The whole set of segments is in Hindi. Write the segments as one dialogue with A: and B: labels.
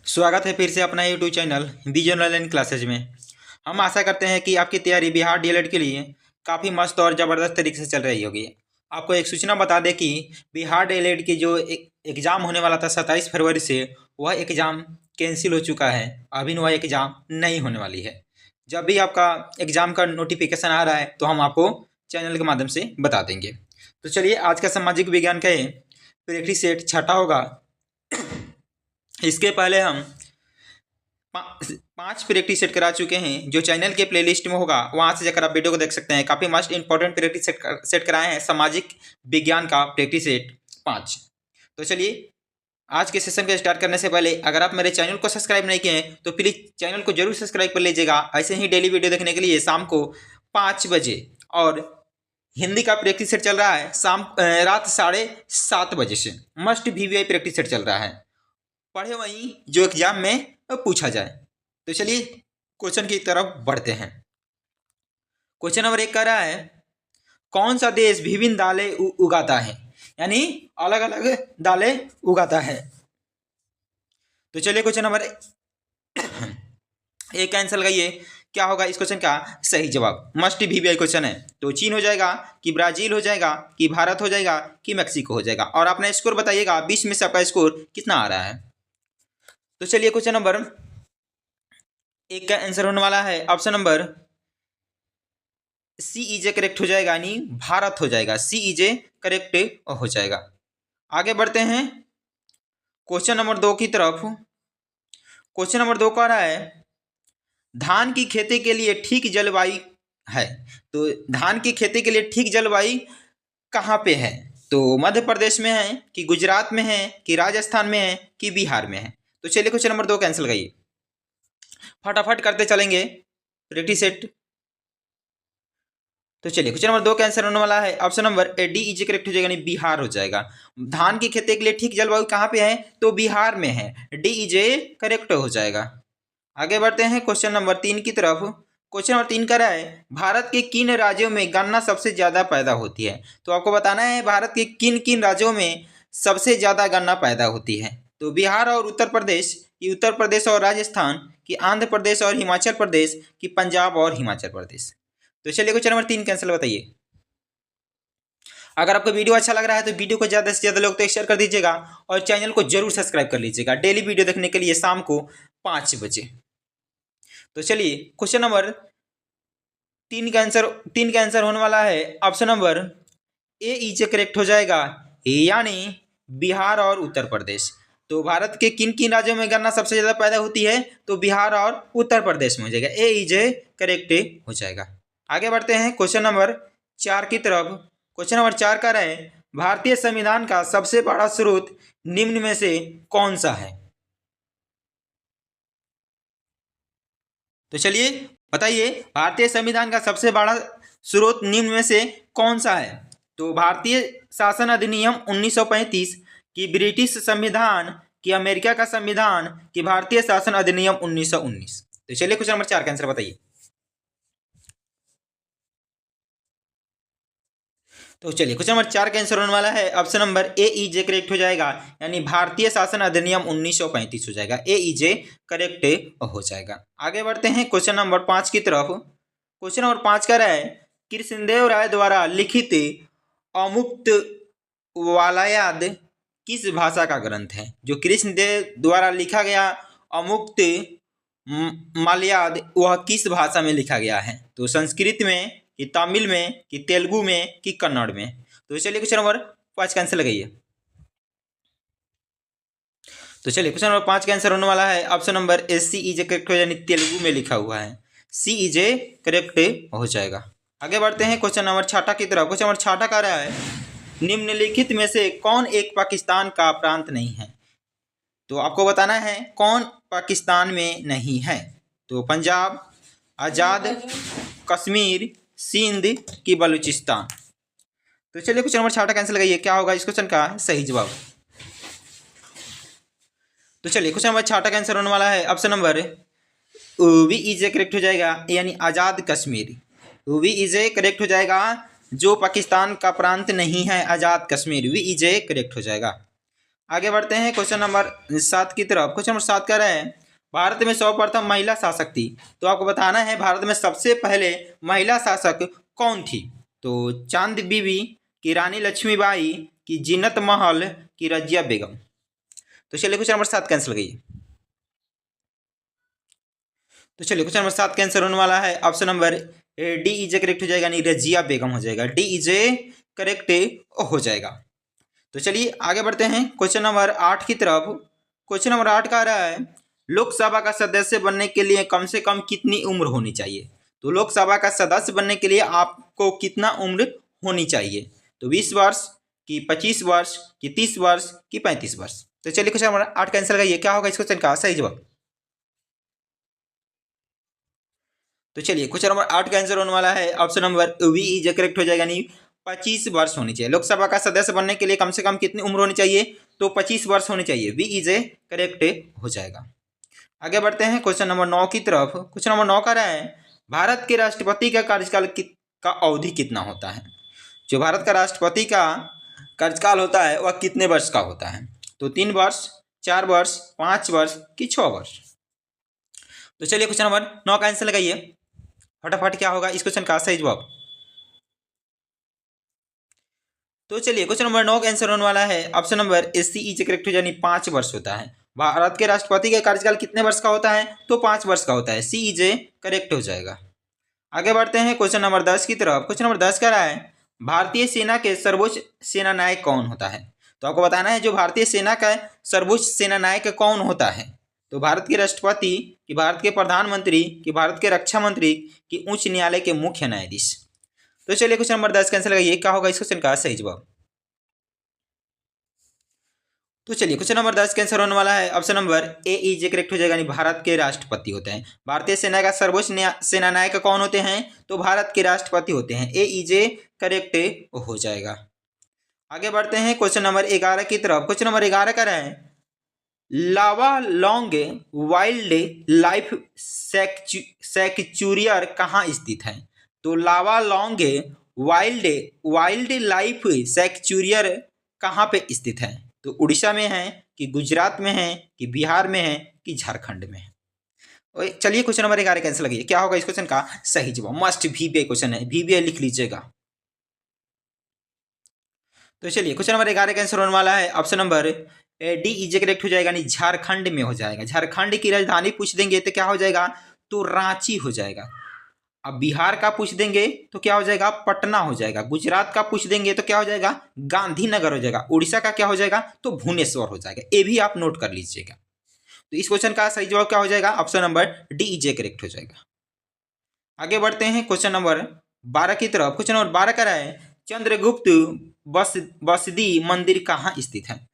A: स्वागत है फिर से अपना YouTube channel Hindi general online classes में। हम आशा करते हैं कि आपकी तैयारी बिहार डीएलएड के लिए काफ़ी मस्त और ज़बरदस्त तरीके से चल रही होगी। आपको एक सूचना बता दें कि बिहार डीएलएड की जो एग्ज़ाम होने वाला था 27 फरवरी से, वह एग्ज़ाम कैंसिल हो चुका है। अभी वह एग्ज़ाम नहीं होने वाली है। जब भी आपका एग्ज़ाम का नोटिफिकेशन आ रहा है तो हम आपको चैनल के माध्यम से बता देंगे। तो चलिए, आज का सामाजिक विज्ञान का प्रैक्टिस सेट छठा होगा। इसके पहले हम 5 प्रैक्टिस सेट करा चुके हैं, जो चैनल के प्लेलिस्ट में होगा, वहाँ से जाकर आप वीडियो को देख सकते हैं। काफ़ी मस्ट इंपॉर्टेंट प्रैक्टिस सेट कराए हैं सामाजिक विज्ञान का प्रैक्टिस सेट 5। तो चलिए, आज के सेशन को स्टार्ट करने से पहले अगर आप मेरे चैनल को सब्सक्राइब नहीं किए हैं तो प्लीज़ चैनल को जरूर सब्सक्राइब कर लीजिएगा। ऐसे ही डेली वीडियो देखने के लिए शाम को 5 बजे, और हिंदी का प्रैक्टिस सेट चल रहा है रात 7:30 बजे से। मस्ट वीवीआई प्रैक्टिस सेट चल रहा है, पढ़े वहीं जो एग्जाम में पूछा जाए। तो चलिए क्वेश्चन की तरफ बढ़ते हैं। क्वेश्चन नंबर 1 कह रहा है, कौन सा देश विभिन्न दालें उगाता है, यानी अलग अलग दालें उगाता है। तो चलिए क्वेश्चन नंबर 1 का आंसर लगाइए, क्या होगा इस क्वेश्चन का सही जवाब। मस्ट वीवीआई क्वेश्चन है। तो चीन हो जाएगा कि ब्राजील हो जाएगा कि भारत हो जाएगा कि मैक्सिको हो जाएगा, और अपना स्कोर बताइएगा 20 में से आपका स्कोर कितना आ रहा है। तो चलिए क्वेश्चन नंबर 1 का आंसर होने वाला है ऑप्शन नंबर सी इजे करेक्ट हो जाएगा, यानी भारत हो जाएगा। सी इजे करेक्ट हो जाएगा। आगे बढ़ते हैं क्वेश्चन नंबर 2 की तरफ। क्वेश्चन नंबर 2 कह रहा है, धान की खेती के लिए ठीक जलवायु है। तो धान की खेती के लिए ठीक जलवायु कहाँ पे है? तो मध्य प्रदेश में है कि गुजरात में है कि राजस्थान में है कि बिहार में है। तो चलिए क्वेश्चन नंबर 2 कैंसिल करिए, फटाफट करते चलेंगे प्रैक्टिस सेट। तो चलिए क्वेश्चन नंबर 2 का आंसर होने वाला है option number A D is correct हो जाएगा, यानी बिहार हो जाएगा। धान की खेती के लिए ठीक जलवायु कहाँ पे है? तो बिहार में है। डी इज करेक्ट हो जाएगा। आगे बढ़ते हैं क्वेश्चन नंबर 3 की तरफ। क्वेश्चन नंबर 3 कह रहा है, भारत के किन राज्यों में गन्ना सबसे ज्यादा पैदा होती है? तो आपको बताना है भारत के किन किन राज्यों में सबसे ज्यादा गन्ना पैदा होती है। तो बिहार और उत्तर प्रदेश की उत्तर प्रदेश और राजस्थान की आंध्र प्रदेश और हिमाचल प्रदेश की पंजाब और हिमाचल प्रदेश। तो चलिए क्वेश्चन नंबर 3 कैंसिल बताइए। अगर आपको वीडियो अच्छा लग रहा है तो वीडियो को ज़्यादा से ज़्यादा लोग तक शेयर कर दीजिएगा, और चैनल को जरूर सब्सक्राइब कर लीजिएगा डेली वीडियो देखने के लिए शाम को 5 बजे। तो चलिए क्वेश्चन नंबर 3 का आंसर होने वाला है option number A is correct हो जाएगा, यानी बिहार और उत्तर प्रदेश। तो भारत के किन किन राज्यों में गन्ना सबसे ज्यादा पैदा होती है? तो बिहार और उत्तर प्रदेश में हो जाएगा। ए इज करेक्ट हो जाएगा। आगे बढ़ते हैं क्वेश्चन नंबर 4 की तरफ। क्वेश्चन नंबर 4 का है, भारतीय संविधान का सबसे बड़ा स्रोत निम्न में से कौन सा है? तो चलिए बताइए, भारतीय संविधान का सबसे बड़ा स्रोत निम्न में से कौन सा है? तो भारतीय शासन अधिनियम 1935 की ब्रिटिश संविधान की अमेरिका का संविधान की भारतीय शासन अधिनियम 1919। तो चलिए क्वेश्चन नंबर 4 का आंसर बताइए। तो चलिए क्वेश्चन नंबर 4 का आंसर होने वाला है ऑप्शन नंबर ए इजे करेक्ट हो जाएगा, यानी भारतीय शासन अधिनियम 1935 हो जाएगा। ए इजे करेक्ट हो जाएगा। आगे बढ़ते हैं क्वेश्चन नंबर 5 की तरफ। क्वेश्चन नंबर 5 का है, कृष्णदेव राय द्वारा लिखित अमुक्त वालयाद किस भाषा का ग्रंथ है? जो कृष्णदेव द्वारा लिखा गया अमुक्त मालयाद, वह किस भाषा में लिखा गया है? तो संस्कृत में कि तमिल में कि तेलुगु में कि कन्नड़ में? तो चलिए क्वेश्चन नंबर 5 का आंसर लगाइए। तो चलिए क्वेश्चन नंबर 5 का आंसर होने वाला है option number A C is correct हो, यानी तेलुगु में लिखा हुआ है। सी इज करेक्ट हो जाएगा। आगे बढ़ते हैं क्वेश्चन नंबर 6 की तरफ। क्वेश्चन नंबर 6 का रहा है, निम्नलिखित में से कौन एक पाकिस्तान का प्रांत नहीं है? तो आपको बताना है कौन पाकिस्तान में नहीं है। तो पंजाब, आज़ाद कश्मीर, सिंध की बलूचिस्तान। तो चलिए क्वेश्चन नंबर 6 कैंसिल लगाइए, क्या होगा इस क्वेश्चन का सही जवाब। तो चलिए क्वेश्चन नंबर 6 का आंसर होने वाला है option number B is correct हो जाएगा, यानी Azad Kashmir. B is correct हो जाएगा, जो पाकिस्तान का प्रांत नहीं है Azad Kashmir. B is correct हो जाएगा। आगे बढ़ते हैं क्वेश्चन नंबर 7 की तरफ। क्वेश्चन नंबर 7 कह रहे हैं भारत में सर्वप्रथम महिला शासक थी। तो आपको बताना है भारत में सबसे पहले महिला शासक कौन थी। तो चांद बीबी की रानी लक्ष्मीबाई की जीनत महल की रजिया बेगम। तो चलिए क्वेश्चन नंबर 7 कैंसिल गई। तो चलिए क्वेश्चन नंबर 7 कैंसिल होने वाला है। Option number D is correct हो जाएगा, यानी रजिया बेगम हो जाएगा। डी इज करेक्ट हो जाएगा। तो चलिए आगे बढ़ते हैं क्वेश्चन नंबर 8 की तरफ। क्वेश्चन नंबर 8 का आ रहा है लोकसभा का सदस्य बनने के लिए कम से कम कितनी उम्र होनी चाहिए। तो लोकसभा का सदस्य बनने के लिए आपको कितना उम्र होनी चाहिए। तो 20 वर्ष कि 25 वर्ष कि 30 वर्ष कि 35 वर्ष। तो चलिए क्वेश्चन नंबर 8 का आंसर क्या होगा इस क्वेश्चन का सही जवाब। तो चलिए क्वेश्चन नंबर 8 का आंसर होने वाला है option number B is correct हो जाएगा, यानी 25 वर्ष होनी चाहिए। लोकसभा का सदस्य बनने के लिए कम से कम कितनी उम्र होनी चाहिए। तो 25 वर्ष होनी चाहिए। वी इज करेक्ट हो जाएगा। आगे बढ़ते हैं क्वेश्चन नंबर 9 की तरफ। क्वेश्चन नंबर 9 का रहा है भारत के राष्ट्रपति का कार्यकाल का अवधि कितना होता है। जो भारत का राष्ट्रपति का कार्यकाल होता है वह कितने वर्ष का होता है। तो 3 वर्ष, 4 वर्ष, 5 वर्ष कि 6 वर्ष। तो चलिए क्वेश्चन नंबर 9 का आंसर लगाइए फटाफट, क्या होगा इस क्वेश्चन का सही जवाब। तो चलिए क्वेश्चन नंबर 9 का आंसर होने वाला है option number C is correct हो, यानी 5 वर्ष होता है। भारत के राष्ट्रपति का कार्यकाल कितने वर्ष का होता है। तो 5 वर्ष का होता है। सी इज करेक्ट हो जाएगा। आगे बढ़ते हैं क्वेश्चन नंबर 10 की तरफ। क्वेश्चन नंबर 10 कह रहा है भारतीय सेना के सर्वोच्च सेना नायक कौन होता है। तो आपको बताना है जो भारतीय सेना का सर्वोच्च सेना नायक कौन होता है। तो भारत के राष्ट्रपति कि भारत के प्रधानमंत्री कि भारत के रक्षा मंत्री कि उच्च न्यायालय के मुख्य न्यायाधीश। तो चलिए क्वेश्चन नंबर 10 का आंसर लगाइए, क्या होगा इस क्वेश्चन का सही जवाब। तो चलिए क्वेश्चन नंबर 10 का आंसर होने वाला है option number A is correct हो जाएगा, यानी भारत के राष्ट्रपति होते हैं। भारतीय सेना का सर्वोच्च सेना नायक कौन होते हैं। तो भारत के राष्ट्रपति होते हैं। ए इज करेक्ट हो जाएगा। आगे बढ़ते हैं क्वेश्चन नंबर 11 की तरफ। क्वेश्चन नंबर 11 का है लावा लॉन्ग वाइल्ड लाइफ सैक्चुरियर कहाँ स्थित है। तो लावा लॉन्ग वाइल्ड लाइफ सैक्चुरियर कहाँ पे स्थित है। तो उड़ीसा में है कि गुजरात में है कि बिहार में है कि झारखंड में है। चलिए क्वेश्चन नंबर 11 कैंसिल लगिए, क्या होगा इस क्वेश्चन का सही जवाब। मस्ट वीबीआई क्वेश्चन है, वीबीआई लिख लीजिएगा। तो चलिए क्वेश्चन नंबर 11 का आंसर होने वाला है option number D is correct हो जाएगा, यानी झारखंड में हो जाएगा। झारखंड की राजधानी पूछ देंगे तो क्या हो जाएगा। तो रांची हो जाएगा। अब बिहार का पूछ देंगे तो क्या हो जाएगा। पटना हो जाएगा। गुजरात का पूछ देंगे तो क्या हो जाएगा। गांधीनगर हो जाएगा। उड़ीसा का क्या हो जाएगा। तो भुवनेश्वर हो जाएगा। ये भी आप नोट कर लीजिएगा। तो इस क्वेश्चन का सही जवाब क्या हो जाएगा। Option number D is correct हो जाएगा। आगे बढ़ते हैं क्वेश्चन नंबर 12 की तरफ। क्वेश्चन नंबर 12 का है चंद्रगुप्त बसदी मंदिर कहाँ स्थित है।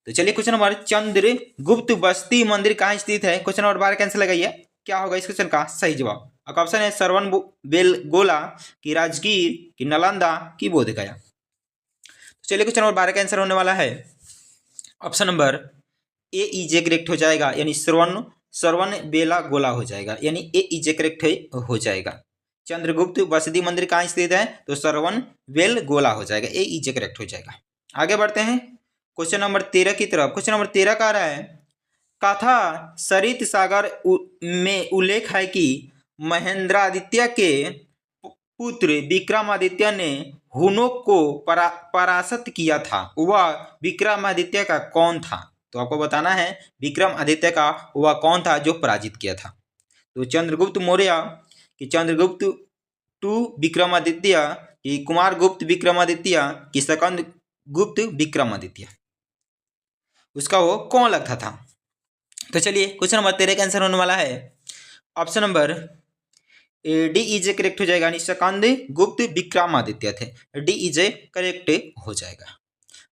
A: तो चलिए क्वेश्चन नंबर चंद्रगुप्त बस्ती मंदिर कहाँ स्थित है। क्वेश्चन नंबर 12 कैंसिल लगाइए, क्या होगा इस क्वेश्चन का सही जवाब। आपका ऑप्शन है श्रवण बेलगोला की राजगीर की नालंदा की बोधगया। तो चलिए क्वेश्चन नंबर 12 का आंसर होने वाला है option number A is correct हो जाएगा, यानी श्रवण बेलागोला हो जाएगा, यानी ए इज करेक्ट हो जाएगा। चंद्रगुप्त बसदी मंदिर कहाँ स्थित है। तो श्रवण बेलगोला हो जाएगा। ए इज करेक्ट हो जाएगा। आगे बढ़ते हैं क्वेश्चन नंबर 13 की तरफ। क्वेश्चन नंबर 13 का आ रहा है कथा सरित सागर में उल्लेख है कि महेंद्रादित्य के पुत्र विक्रमादित्य ने हुनों को परास्त किया था। वह विक्रमादित्य का कौन था। तो आपको बताना है विक्रमादित्य का वह कौन था जो पराजित किया था। तो चंद्रगुप्त मौर्य कि चंद्रगुप्त टू विक्रमादित्य कि कुमारगुप्त विक्रमादित्य कि सकंद गुप्त विक्रमादित्य, उसका वो कौन लगता था। तो चलिए क्वेश्चन नंबर 13 का आंसर होने वाला है option number D is correct हो जाएगा, यानी सकंद गुप्त विक्रमादित्य थे। डी इज करेक्ट हो जाएगा।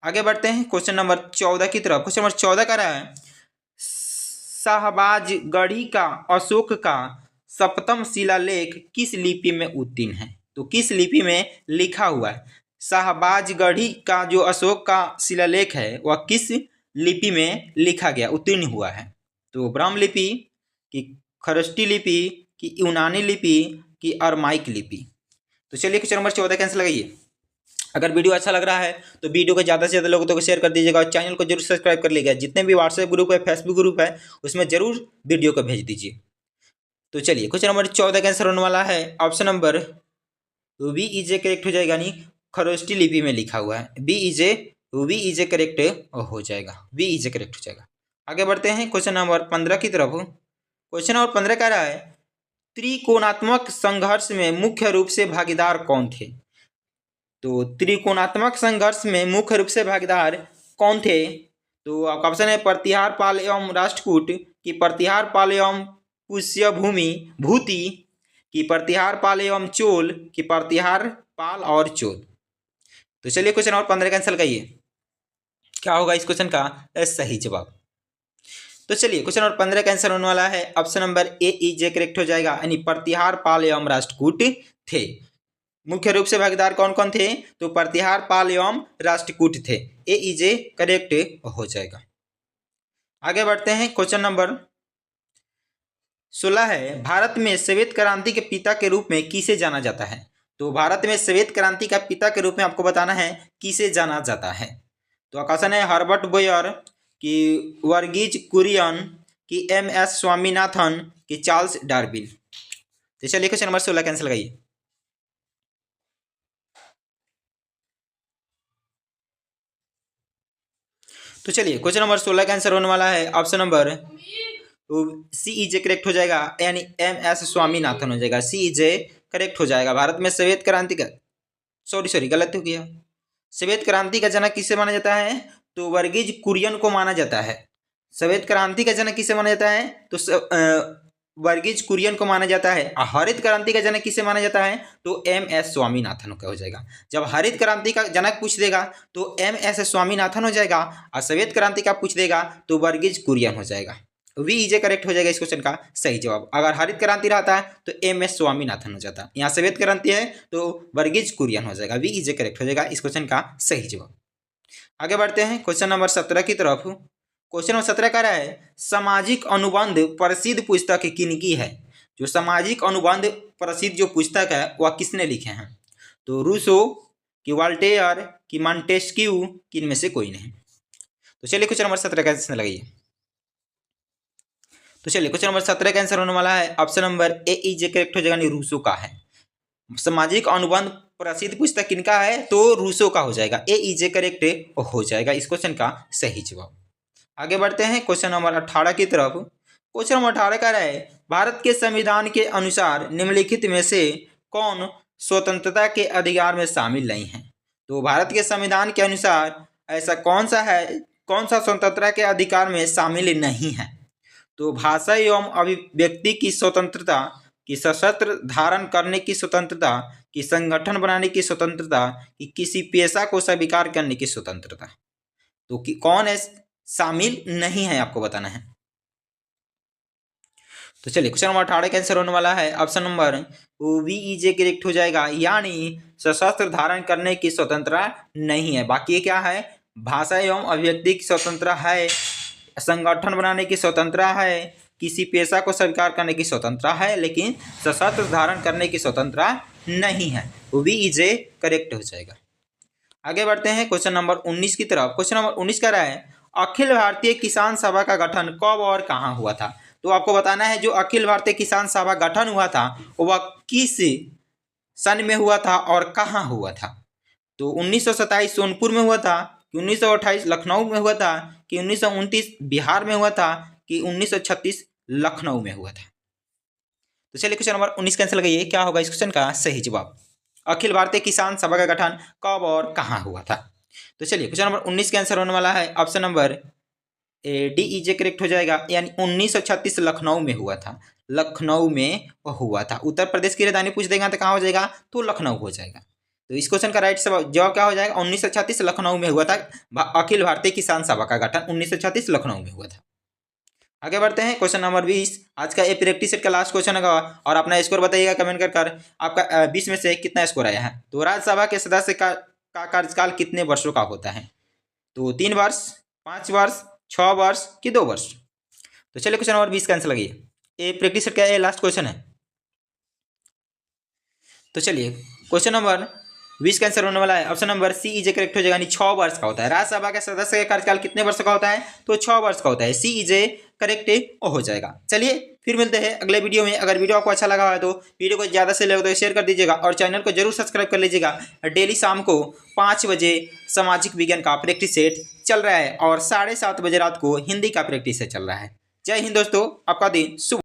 A: आगे बढ़ते हैं क्वेश्चन नंबर 14 की तरफ। क्वेश्चन नंबर 14 का रहा है शाहबाजगढ़ी का अशोक का सप्तम शिलालेख किस लिपि में उत्तीर्ण है। तो किस लिपि में लिखा हुआ है। शाहबाजगढ़ी का जो अशोक का शिलालेख है वह किस लिपि में लिखा गया उत्तीर्ण हुआ है। तो ब्राह्म लिपि कि खरष्टी लिपि कि यूनानी लिपि कि अरमाइक लिपि। तो चलिए क्वेश्चन नंबर 14 कैंसिल लगाइए, अगर वीडियो अच्छा लग रहा है तो वीडियो को ज़्यादा से ज़्यादा लोगों तक शेयर कर दीजिएगा और चैनल को जरूर सब्सक्राइब कर लीजिएगा। जितने भी व्हाट्सएप ग्रुप है, फेसबुक ग्रुप है, उसमें जरूर वीडियो को भेज दीजिए। तो चलिए क्वेश्चन नंबर 14 का आंसर होने वाला है option number B is a correct हो जाएगा, यानी खरोष्टी लिपि में लिखा हुआ है बी इज ए करेक्ट हो जाएगा, बी इज ए करेक्ट हो जाएगा। आगे बढ़ते हैं क्वेश्चन नंबर 15 की तरफ। क्वेश्चन नंबर 15 कह रहा है त्रिकोणात्मक संघर्ष में मुख्य रूप से भागीदार कौन थे। तो त्रिकोणात्मक संघर्ष में मुख्य रूप से भागीदार कौन थे। तो आपका ऑप्शन है प्रतिहार पाल एवं राष्ट्रकूट, कि प्रतिहार पाल एवं पुष्यभूमि भूति, कि प्रतिहार पाल एवं चोल, कि प्रतिहार पाल और चोल। तो चलिए क्वेश्चन नंबर 15 का आंसर लगाइए, क्या होगा इस क्वेश्चन का सही जवाब। तो चलिए क्वेश्चन नंबर 15 का आंसर होने वाला है option number A is a correct हो जाएगा, यानी प्रतिहार पाल एवं राष्ट्रकूट थे। मुख्य रूप से भागीदार कौन कौन थे। तो प्रतिहार पाल एवं राष्ट्रकूट थे। ए इज ए करेक्ट हो जाएगा। आगे बढ़ते हैं क्वेश्चन नंबर 16 है भारत में श्वेत क्रांति के पिता के रूप में किसे जाना जाता है। तो भारत में श्वेत क्रांति का पिता के रूप में आपको बताना है किसे जाना जाता है। तो ऑप्शन है हर्बर्ट बोयर, कि वर्गीज कुरियन, कि एम एस स्वामीनाथन, कि चार्ल्स डार्विन। तो चलिए क्वेश्चन नंबर 16 कैंसिल लगाइए। तो चलिए क्वेश्चन नंबर 16 का आंसर होने वाला है option number C is a correct हो जाएगा, यानी एम एस स्वामीनाथन हो जाएगा। सी इज ए करेक्ट हो जाएगा। भारत में श्वेत क्रांति का सॉरी गलत हो गया। श्वेत क्रांति का जनक किसे माना जाता है। तो वर्गीज कुरियन को माना जाता है। श्वेत क्रांति का जनक किसे माना जाता है। तो वर्गीज कुरियन को माना जाता है। हरित क्रांति का जनक किसे माना जाता है। तो एम एस स्वामीनाथन का हो जाएगा। जब हरित क्रांति का जनक पूछ देगा तो एम एस स्वामीनाथन हो जाएगा, और श्वेत क्रांति का पूछ देगा तो वर्गीज कुरियन हो जाएगा। वी इज ए करेक्ट हो जाएगा इस क्वेश्चन का सही जवाब। अगर हरित क्रांति रहता है तो एम एस स्वामीनाथन हो जाता। यहाँ श्वेत क्रांति है तो वर्गीज कुरियन हो जाएगा। वी इज ए करेक्ट हो जाएगा इस क्वेश्चन का सही जवाब। आगे बढ़ते हैं क्वेश्चन नंबर 17 की तरफ। क्वेश्चन नंबर 17 कह रहा है सामाजिक अनुबंध प्रसिद्ध पुस्तक किनकी है। जो सामाजिक अनुबंध प्रसिद्ध जो पुस्तक है वह किसने लिखे हैं। तो रूसो, कि वॉल्टेयर, कि मॉन्टेस्क्यू, कि इनमें से कोई नहीं। तो चलिए क्वेश्चन नंबर 17 का आंसर लगाइए। तो चलिए क्वेश्चन नंबर 17 का आंसर होने वाला है option number A is a correct हो जाएगा, रूसो का है। सामाजिक अनुबंध प्रसिद्ध पुस्तक किनका है। तो रूसो का हो जाएगा। ए इज ए करेक्ट हो जाएगा इस क्वेश्चन का सही जवाब। आगे बढ़ते हैं क्वेश्चन नंबर 18 की तरफ। क्वेश्चन नंबर 18 कह रहा है भारत के संविधान के अनुसार निम्नलिखित में से कौन स्वतंत्रता के अधिकार में शामिल नहीं है। तो भारत के संविधान के अनुसार ऐसा कौन सा स्वतंत्रता के अधिकार में शामिल नहीं है। तो भाषा एवं अभिव्यक्ति की स्वतंत्रता, कि सशस्त्र धारण करने की स्वतंत्रता, कि संगठन बनाने की स्वतंत्रता, कि किसी पेशा को स्वीकार करने की स्वतंत्रता। तो कि कौन है शामिल नहीं है आपको बताना है। तो चलिए क्वेश्चन नंबर 18 का आंसर होने वाला है option number B is a correct हो जाएगा, यानी सशस्त्र धारण करने की स्वतंत्रता नहीं है। बाकी क्या है, भाषा एवं अभिव्यक्ति की स्वतंत्रता है, संगठन बनाने की स्वतंत्रता है, किसी पेशा को स्वीकार करने की स्वतंत्रता है, लेकिन सशस्त्र धारण करने की स्वतंत्रता नहीं है। वी इज ए करेक्ट हो जाएगा। आगे बढ़ते हैं क्वेश्चन नंबर 19 की तरफ। क्वेश्चन नंबर 19 कह रहा है अखिल भारतीय किसान सभा का गठन कब और कहाँ हुआ था। तो आपको बताना है जो अखिल भारतीय किसान सभा गठन हुआ था वह किस सन में हुआ था और कहाँ हुआ था। तो 1927 सोनपुर में हुआ था, कि 1928 लखनऊ में हुआ था, कि 1929 बिहार में हुआ था, कि 1936 लखनऊ में हुआ था। तो चलिए क्वेश्चन नंबर 19 कैंसिल लगाइए, क्या होगा इस क्वेश्चन का सही जवाब। अखिल भारतीय किसान सभा का गठन कब और कहाँ हुआ था। तो चलिए क्वेश्चन नंबर 19 का आंसर होने वाला है option number D is a correct हो जाएगा, यानी 1936 लखनऊ में हुआ था। लखनऊ में हुआ था। उत्तर प्रदेश की राजधानी पूछ देगा तो कहाँ हो जाएगा, तो लखनऊ हो जाएगा। तो इस क्वेश्चन का राइट जवाब क्या हो जाएगा, 1936 लखनऊ में हुआ था। अखिल भारतीय किसान सभा का गठन 1936 लखनऊ में हुआ था। आगे बढ़ते हैं क्वेश्चन नंबर 20। आज का ये प्रैक्टिस सेट का लास्ट क्वेश्चन होगा और अपना स्कोर बताइएगा कमेंट कर आपका 20 में से कितना स्कोर आया है। तो राज्यसभा के सदस्य का कार्यकाल कितने वर्षों का होता है। तो 3 वर्ष, 5 वर्ष, 6 वर्ष, कि 2 वर्ष। तो चलिए क्वेश्चन नंबर 20 का आंसर लगाइए। ये प्रैक्टिस का लास्ट क्वेश्चन है। तो चलिए क्वेश्चन नंबर 20 का आंसर होने वाला है option number C is correct हो जाएगा, यानी 6 वर्ष का होता है। राज्यसभा के सदस्य का कार्यकाल कितने वर्ष का होता है, तो 6 वर्ष का होता है। सी इज करेक्ट हो जाएगा। चलिए फिर मिलते हैं अगले वीडियो में। अगर वीडियो आपको अच्छा लगा है तो वीडियो को ज़्यादा से ज़्यादा शेयर कर दीजिएगा और चैनल को जरूर सब्सक्राइब कर लीजिएगा। डेली शाम को 5 बजे सामाजिक विज्ञान का प्रैक्टिस सेट चल रहा है और 7:30 बजे रात को हिंदी का प्रैक्टिस सेट चल रहा है। जय हिंद दोस्तों, आपका दिन शुभ।